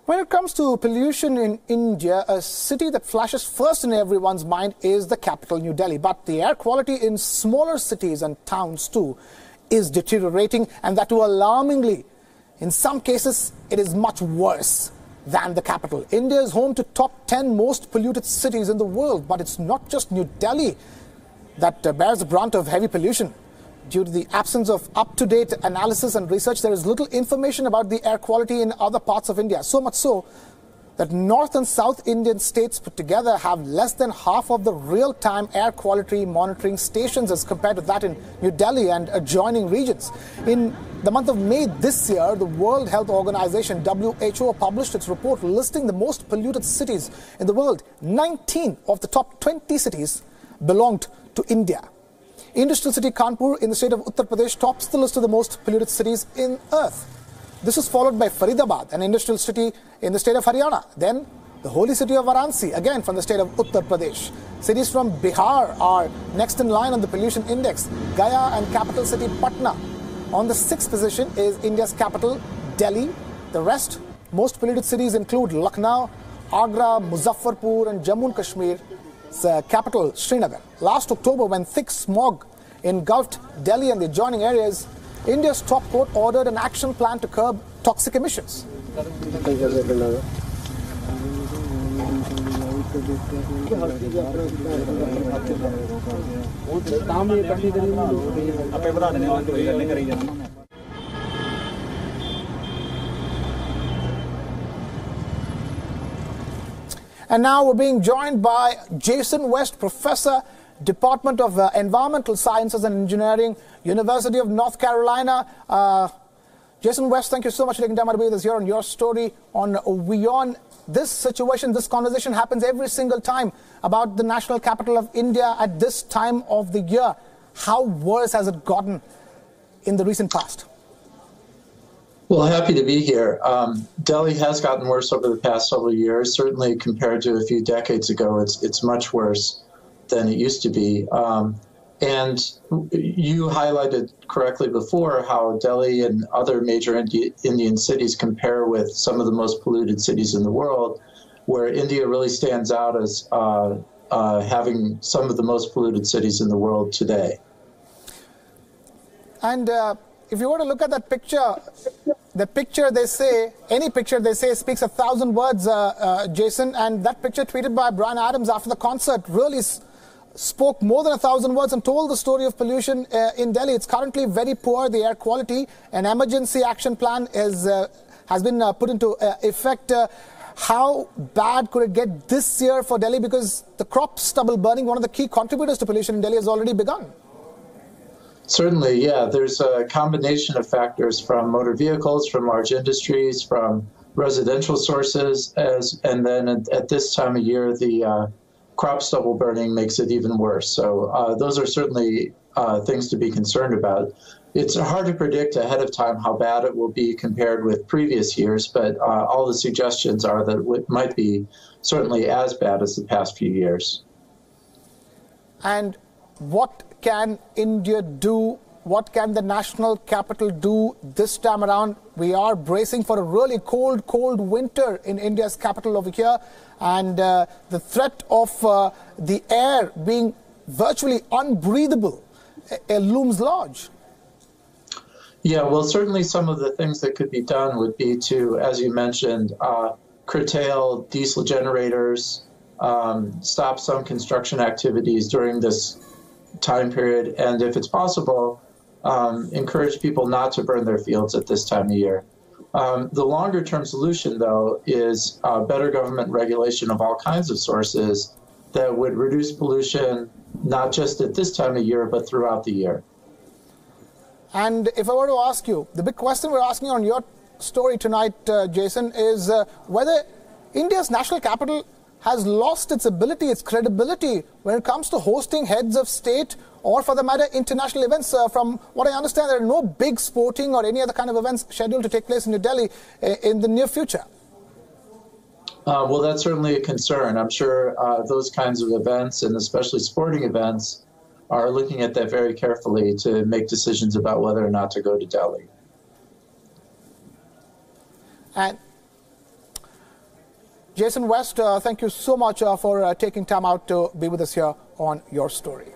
When it comes to pollution in India, a city that flashes first in everyone's mind is the capital, New Delhi. But the air quality in smaller cities and towns too is deteriorating, and that too alarmingly. In some cases, it is much worse than the capital. India is home to top 10 most polluted cities in the world, but it's not just New Delhi that bears the brunt of heavy pollution. Due to the absence of up-to-date analysis and research, there is little information about the air quality in other parts of India. So much so that North and South Indian states put together have less than half of the real-time air quality monitoring stations as compared to that in New Delhi and adjoining regions. In the month of May this year, the World Health Organization, WHO, published its report listing the most polluted cities in the world. 19 of the top 20 cities belonged to India. Industrial city Kanpur in the state of Uttar Pradesh tops the list of the most polluted cities in Earth. This is followed by Faridabad, an industrial city in the state of Haryana. Then the holy city of Varanasi, again from the state of Uttar Pradesh. Cities from Bihar are next in line on the pollution index. Gaya and capital city Patna. On the 6th position is India's capital, Delhi. The rest, most polluted cities include Lucknow, Agra, Muzaffarpur and Jammu and Kashmir. Capital, Srinagar. Last October, when thick smog engulfed Delhi and the adjoining areas, India's top court ordered an action plan to curb toxic emissions. And now we're being joined by Jason West, Professor, Department of Environmental Sciences and Engineering, University of North Carolina. Jason West, thank you so much for taking time out to be with us here on Your Story on Wion. This situation, this conversation happens every single time about the national capital of India at this time of the year. How worse has it gotten in the recent past? Well, happy to be here. Delhi has gotten worse over the past several years. Certainly compared to a few decades ago, it's much worse than it used to be. And you highlighted correctly before how Delhi and other major Indian cities compare with some of the most polluted cities in the world, where India really stands out as having some of the most polluted cities in the world today. And if you were to look at that picture, the picture they say, any picture they say speaks 1,000 words, Jason, and that picture tweeted by Bryan Adams after the concert really spoke more than 1,000 words and told the story of pollution in Delhi. It's currently very poor, the air quality. An emergency action plan has been put into effect. How bad could it get this year for Delhi? Because the crop stubble burning, one of the key contributors to pollution in Delhi, has already begun. Certainly, yeah. There's a combination of factors from motor vehicles, from large industries, from residential sources, and then at this time of year, the crop stubble burning makes it even worse. So those are certainly things to be concerned about. It's hard to predict ahead of time how bad it will be compared with previous years, but all the suggestions are that it might be certainly as bad as the past few years. And what can India do? What can the national capital do this time around? We are bracing for a really cold winter in India's capital over here. And the threat of the air being virtually unbreathable looms large. Yeah, well, certainly some of the things that could be done would be to, as you mentioned, curtail diesel generators, stop some construction activities during this time period, and if it's possible, encourage people not to burn their fields at this time of year. The longer-term solution, though, is better government regulation of all kinds of sources that would reduce pollution, not just at this time of year, but throughout the year. And if I were to ask you, the big question we're asking on your story tonight, Jason, is whether India's national capital has lost its ability, its credibility when it comes to hosting heads of state or, for the matter, international events. From what I understand, there are no big sporting or any other kind of events scheduled to take place in New Delhi in the near future. Well, that's certainly a concern. I'm sure those kinds of events, and especially sporting events, are looking at that very carefully to make decisions about whether or not to go to Delhi. And Jason West, thank you so much for taking time out to be with us here on Your Story.